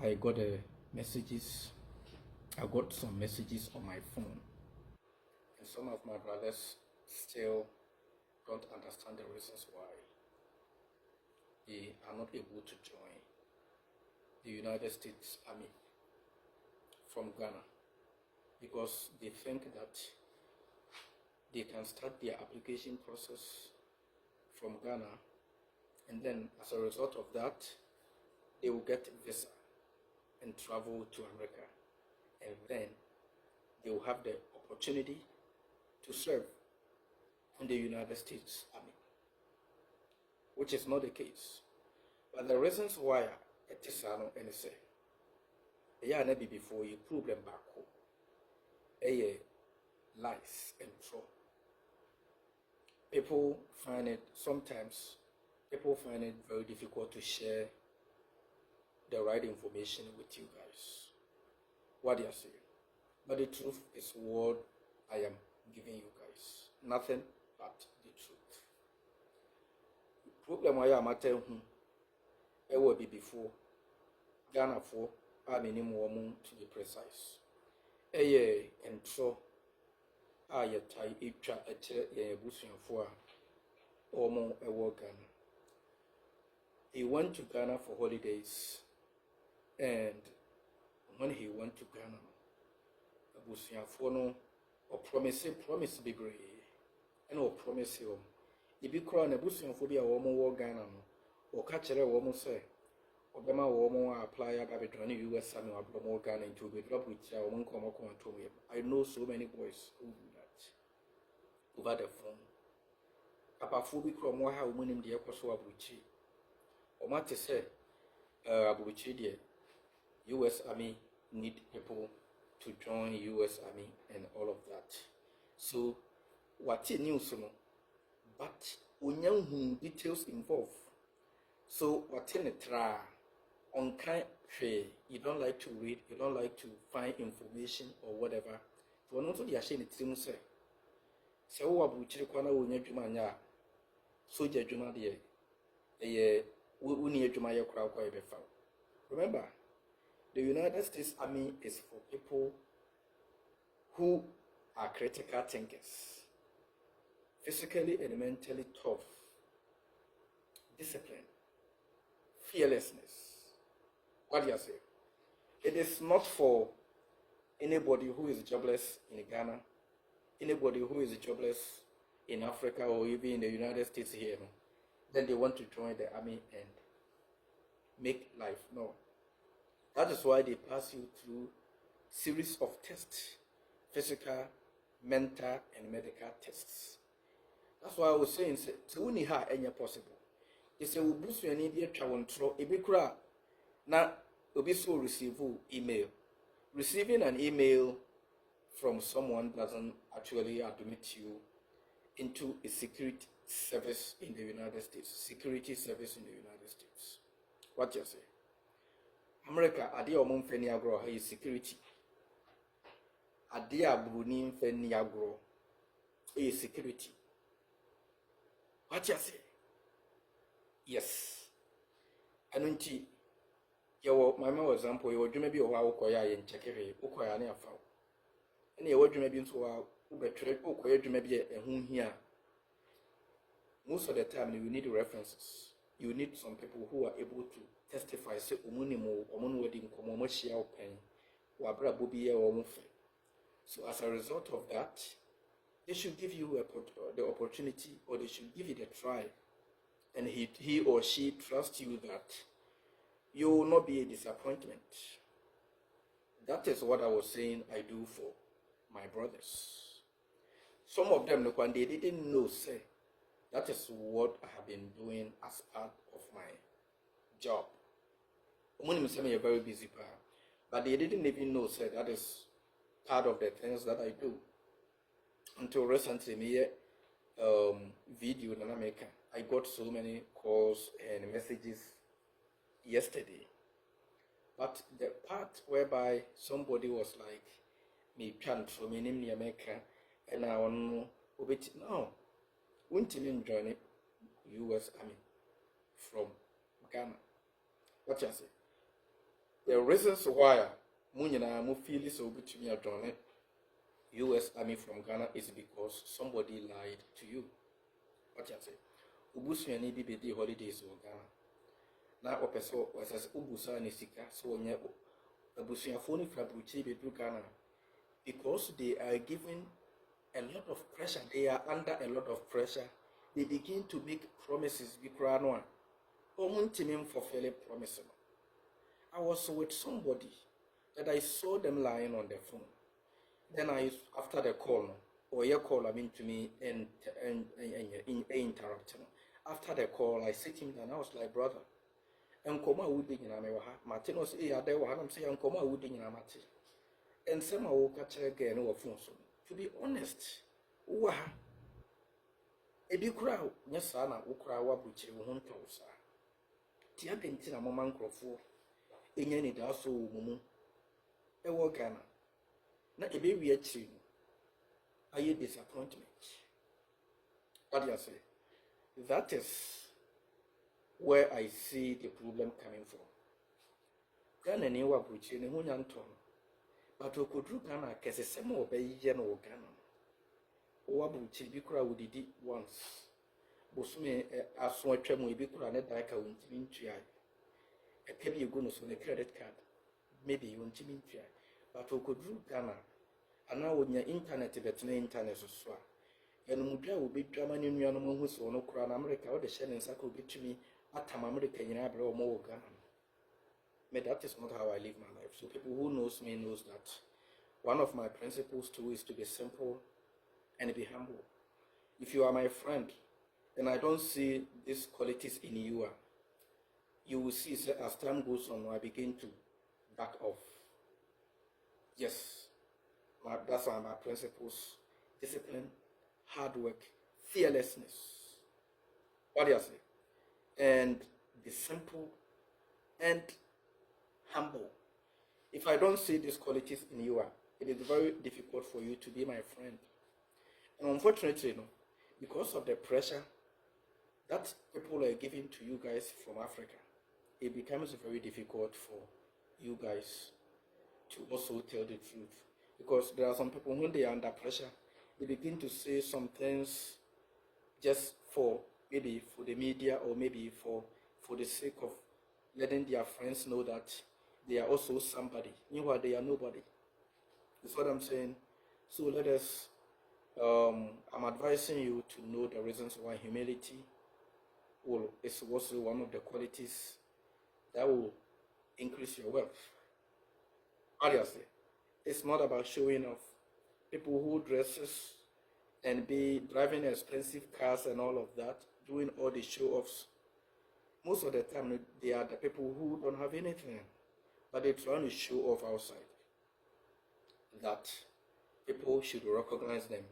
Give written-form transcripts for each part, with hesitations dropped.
I got some messages on my phone, and some of my brothers still don't understand the reasons why they are not able to join the United States Army from Ghana because they think that they can start their application process from Ghana, and then as a result of that, they will get visa and travel to America, and then they will have the opportunity to serve in the United States Army, which is not the case. But the reasons why it is and say, yeah, maybe before you problem back home, lies and trouble. People find it very difficult to share the right information with you guys. What do you say? But the truth is what I am giving you guys. Nothing but the truth. Problem I am at home, it will be before Ghana for a minimum to be precise. And so I tie each a bushing for or more a war Ghana. He went to Ghana for holidays, and when he went to Ghana, Abusiafono or promise be great, and or promise him. If you cry an Abusiaphobia or more Ghana, or catch a woman say, Obama woman apply a baby US Army or more Ghana to be dropped with your own common to him. I know so many boys who do that over the phone. Apaphobic from what how winning the Ecoso Abuchi. Or Mate say, Abuchi, dear, US Army need people to join US Army and all of that. So, what it news, but unyang details involved. So, what in a try on kind you don't like to read, you don't like to find information or whatever. For not to the ashamed it say. So, what would you call a Jumanya? Soja Juma dear, we need Jumaya crowd quite a foul. Remember, the United States Army is for people who are critical thinkers, physically and mentally tough, discipline, fearlessness. What do you say? It is not for anybody who is jobless in Ghana, anybody who is jobless in Africa or even in the United States here. Then they want to join the army and make life. No. That is why they pass you through series of tests, physical, mental, and medical tests. That's why I was saying, so we need any possible. They say we boost your need to control a big crowd. Now, we so receive email. Receiving an email from someone doesn't actually admit you into a security service in the United States. Security service in the United States. What you say? America, adi omon feni agro ha security. Adi abruni feni agro security. What you say? Yes. Anunti yawo my mama example yawo dwuma bi o ha ukoya ye nchekere ukoya na afa. Ene yawo dwuma bi nso wa ubetwere ukoya dwuma bi ehun hia. Most of the time you need references. You need some people who are able to testify say omunimo omun wedding komo mo hia open wa bra bobi ye wo mfe. So as a result of that, they should give you the opportunity, or they should give it a try, and he or she trusts you that you will not be a disappointment. That is what I was saying I do for my brothers. Some of them, look, when they didn't know, say, that is what I have been doing as part of my job. I'm a very busy person, but they didn't even know, say, that is part of the things that I do. Until recently, me video in America, I got so many calls and messages yesterday. But the part whereby somebody was like, me can't from in America, and I want to know, no, won't you join it? US Army from Ghana. What you say? The reasons why Munyana Mufili so between your journey US Army from Ghana is because somebody lied to you. What you say? Ubusuani BBD holidays in Ghana. Now, Opeso was as Ubusa Nisika, so near Abusuafoni Fabuchi Bedu Ghana because they are given a lot of pressure, they are under a lot of pressure. They begin to make promises. Bikranoa, Omuntimim for fairly promising. I was with somebody that I saw them lying on the phone. Then after the call, or your call, I mean to me, and interrupting. After the call, I sit him down. I was like, brother, and Koma Wooding in Amewaha, Martinos, there were I'm saying, Koma Wooding in Amati. And some will catch again over phone. To be honest, Waha. Ebi kura nyesana ukura wabuchiri wo honto sa tia benti na mama nkrofo enya ni da so mumu e wo Ghana na ebe wi achi aye disappointment. What do you say? That is where I see the problem coming from. Ghana ni wabuchiri ni hunya nto but okodru Ghana kese sema obeyiye no Ghana wabuchi bikura wudidi once bosume aso atwam ebikura ne daika wontimi ntua ekebi egu no so ne credit card maybe wontimi ntua but okodru Ghana ana wonya internet betene internet so a enu mudwa obedwama ne nua no hu so no kura na America wo de hye ne nsaka obetumi atam America nyina abre o mo wo Ghana. Me, that is not how I live my life. So people who knows me knows that one of my principles too is to be simple and be humble. If you are my friend and I don't see these qualities in you, you will see as time goes on, I begin to back off. Yes, that's why my principles: discipline, hard work, fearlessness. What do you say? And be simple and humble. If I don't see these qualities in you, it is very difficult for you to be my friend. And unfortunately, because of the pressure that people are giving to you guys from Africa, it becomes very difficult for you guys to also tell the truth. Because there are some people, when they are under pressure, they begin to say some things just for maybe for the media or maybe for the sake of letting their friends know that they are also somebody. Meanwhile, they are nobody. That's what I'm saying. So let us I'm advising you to know the reasons why humility is also one of the qualities that will increase your wealth. Obviously, it's not about showing off. People who dresses and be driving expensive cars and all of that, doing all the show-offs, most of the time they are the people who don't have anything, but they're trying to show off outside. That people should recognize them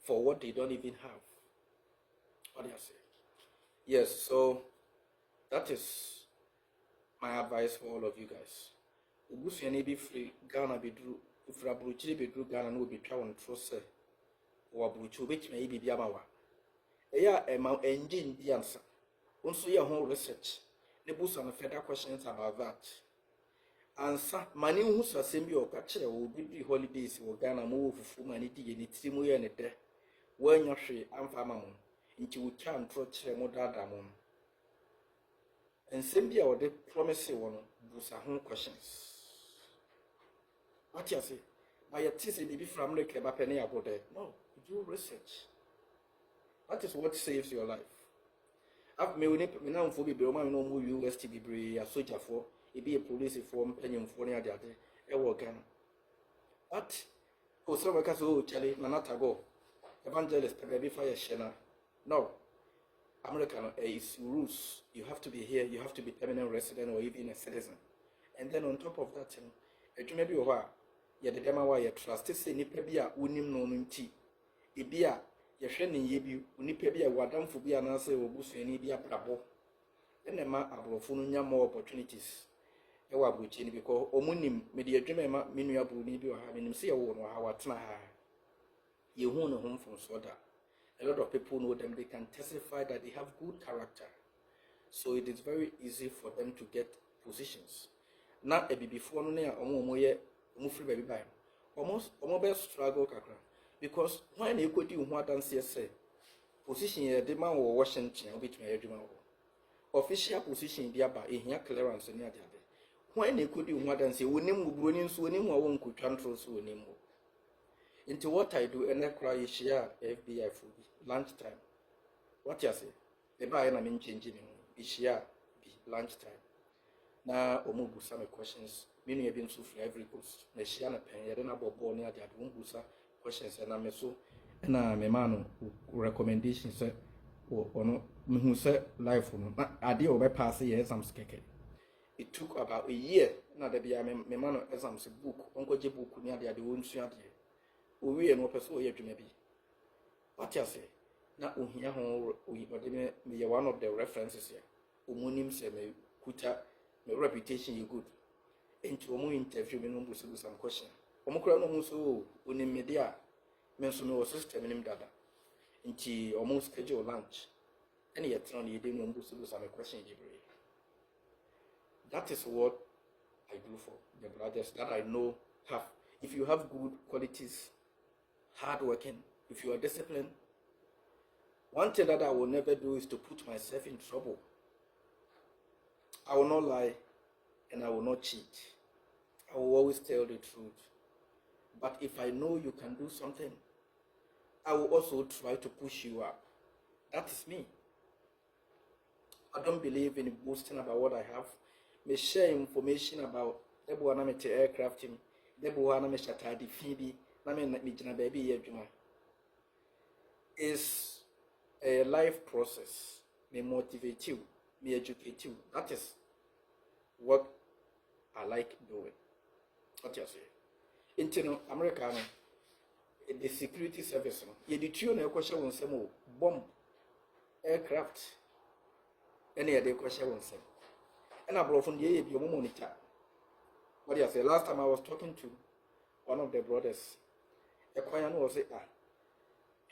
for what they don't even have. What do you say? Yes, so that is my advice for all of you guys. Ubusuani be free, Ghana be drew, if Rabuchi be drew Ghana will be traveling trust, or Abuchu, which may be Biamawa. A mount engine the answer. Also, your whole research. The books on further questions about that. Answer money who's a semi or catcher will be holidays or Ghana move for money in its Timu and a day. When you're free, I'm famine. Into can trot a modern. And send or the promise one, those are home questions. What you say? My teacher be from the Kebapene about that. No, do research. That is what saves your life. I've made me now for be Burma no more UST be a soldier for, it be a police form, penny for the other, a worker. But, for some workers, oh, Charlie, Manata go. Evangelist, baby fire shena. No. American is rules. You have to be here, you have to be permanent resident or even a citizen. And then on top of that, it may be a while. Yet the demo why you trust say Nipebia unim no nunti. Ibia, your friend in Yebu, Unipebia, Wadam for be an answer or boost any be a prabo. Then a man abrofunya more opportunities. Ewa buchini because Omunim, media dreamer, Minia Bunibi or having him see a woman or how Tnaha. You won a home from Soda. A lot of people know them, they can testify that they have good character. So it is very easy for them to get positions. na before no na omo ye omo free baby buy omo be struggle kakra because when na ekodi hu adanse say position ye de man wo Washington obetuma ye adwuma wo official position bi aba ehia clearance ni ade when na ekodi hu adanse wonim gburo ni nso wonim wo nkotwa ntro so wonim wo into what I do and cry share FBI for lunch time what you say the buy na me change me share be lunch time na omo busa me questions me no be nso free every post na share na pen ye na bobo ni ade omo busa questions na me so na me ma no recommendation say ono me hu say life no na ade o be pass ye exams keke it took about a year na da bia me ma no exams book onko je book ni ade wonsu ade owie no person o ye dwuma bi what you say na ohia ho ode me one of the references here omonim say me kuta my reputation is good into omo interview me no busu some question omo kura no mu so onim me dia me so no system nim dada nti omo schedule lunch and yet on the day no busu some question jibril. That is what I do for the brothers that I know have. If you have good qualities, hard working, if you are disciplined, one thing that I will never do is to put myself in trouble. I will not lie and I will not cheat. I will always tell the truth. But if I know you can do something, I will also try to push you up. That is me. I don't believe in boasting about what I have. Me share information about the buana me aircraft him, the buana me shatadi fibi, na me jina baby yedjuma. Is a life process. Me motivate you, me educate you. That is what I like doing. What you say? In America, the security service, you do na question on some bomb aircraft. Any other question on some. And I brought from the AAB monitor. What do you say? Last time I was talking to one of the brothers, a client was say,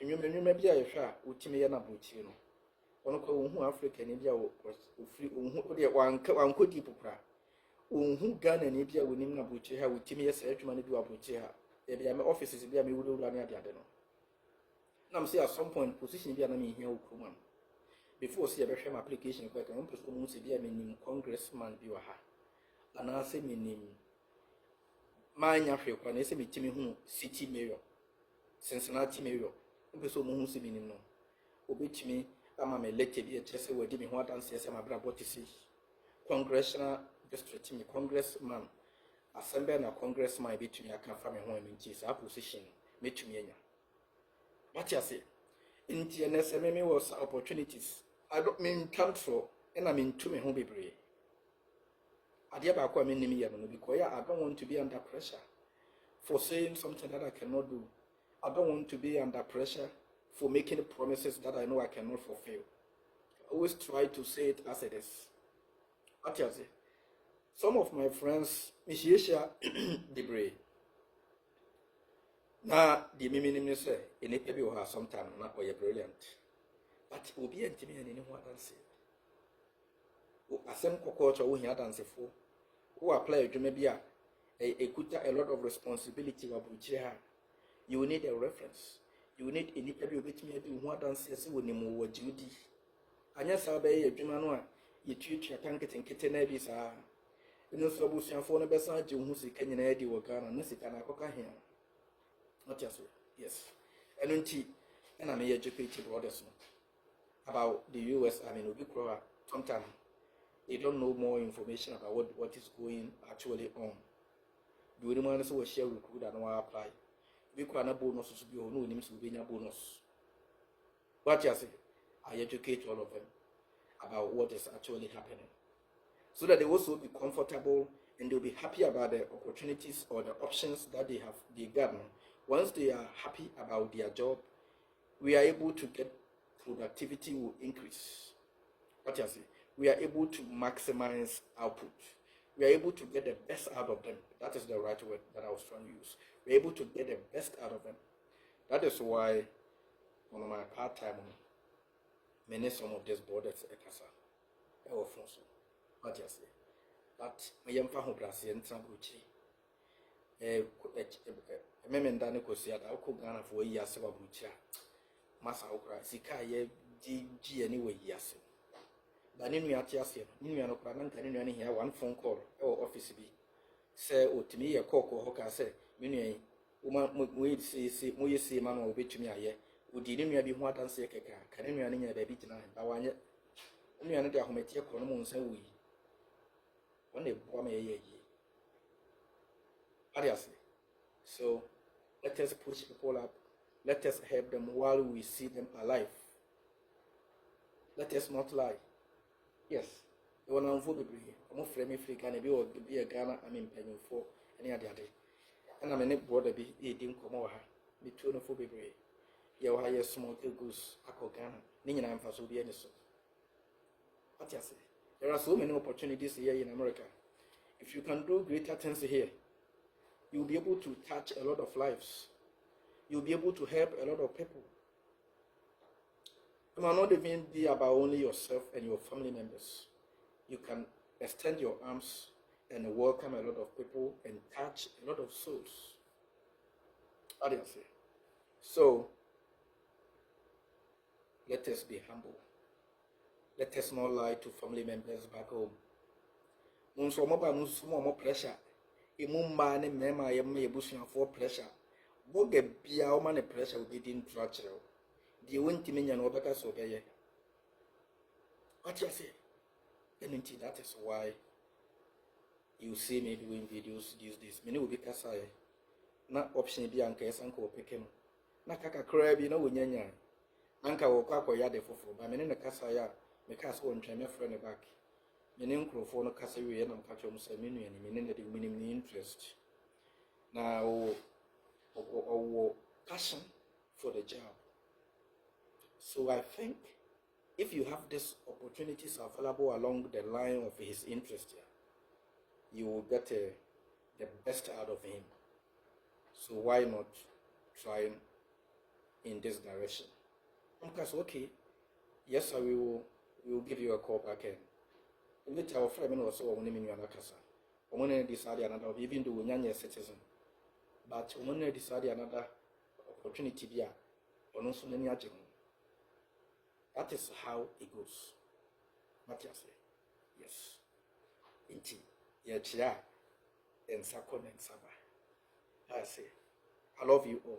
and you may be a shah, which may not be you know. One who African India was free, one could deep who gun and India will name Nabuchi, how with Timmy as a man do Abuchi. Maybe I'm offices be a me would run at the other. Now, say at some point, position be an enemy here, woman. Before see a better application, if I can almost be a meaning congressman, you are. And I say, meaning my nephew, when I say me Timmy who city mayor, Cincinnati mayor, and so moon see meaning no. Obey me, I'm a elected here, just where Dimmy what and says my brother to see. Congressional district, me congressman, assembly and a congressman between me, I can find my home in Jesus, our position, me to me. What you say? In TNS, was opportunities. I don't mean cancel, and I mean to me home be brave. I dear back me because I don't want to be under pressure for saying something that I cannot do. I don't want to be under pressure for making promises that I know I cannot fulfill. I always try to say it as it is. What you say? Some of my friends, Mishiesha Debre. Now, the minimum say, in a baby will have some time, not or you're brilliant. But it will be a Timmy and anyone dance. Asem Kokocha who here dance for, who apply to maybe a lot of responsibility about you will need a reference. You will need any baby with me one dance when you move Judy. And yes, I'll be a Jumanoa, you treat your tanket and kitten ebis are. You know, so Bussian for the best side, you who see Kenyan Eddie or Ghana, and Nessicana Coca here. Not just yes. And and I'm educated brothers about the US. I mean, Ubikura, sometimes they don't know more information about what is going actually on. Do you want to share recruit and apply? Ubikura na bonus to be on no names will be bonus. What you say? I educate all of them about what is actually happening, so that they also be comfortable and they'll be happy about the opportunities or the options that they got. Once they are happy about their job, we are able to get productivity will increase. What you say? We are able to maximize output. We are able to get the best out of them. That is the right word that I was trying to use. We are able to get the best out of them. That is why one of my part-time, many some of these borders, what you say? But my young family brass and Trabuchi. Memon Danny Cosia, I'll cook Ghana for years of Bucha. Massa Okra, Sika, G anyway, yes. But in Miatiasia, Nimiano Pranan can only hear one phone call or office be. Say, oh, to me, a cock or hawker say, Mini, woman, we see, man, will be to me a year. Would you be what and say, can any baby tonight? But one yet, only another who may take on say we. One day, one may ye. So, let us push people up. Let us help them while we see them alive. Let us not lie. Yes, the one on Vobi, I'm afraid if we can be a Ghana, I'm in penny for any other day. And I'm a net brother be eating Comoha, between a Vobi. You hire small goose, Ako Ghana, Ning and Faso be any so. What you say? There are so many opportunities here in America. If you can do greater things here, you'll be able to touch a lot of lives. You'll be able to help a lot of people. It might not even be about only yourself and your family members. You can extend your arms and welcome a lot of people and touch a lot of souls. How do you say? So, let us be humble. Let us not lie to family members back home. More pressure. Man and Mema, I may bushing for pressure. Boga be our man pressure will be in fracture. The went to me and Obaka so gay. What you say? And that is why you see me doing videos these days. Many will be Kasai. Not option be Anka's uncle Pekin. Nakaka crab, you know, when you're Anka will quack or yard for but many in the Kasaya, make us one train friend back. Many microphone or Kasai and Katum Samini and meaning that minimum interest. Now, or passion for the job. So I think if you have these opportunities available along the line of his interest, you will get the best out of him. So why not try in this direction? Because okay, yes, I will give you a call back in. Later, our friend also will name you another casa. When they decide another, even though we are citizen, but when they decide another opportunity, be or no so many agents. That is how it goes. What you say? Yes. Inti. Yachia and Sakon and Saba. I say, I love you all.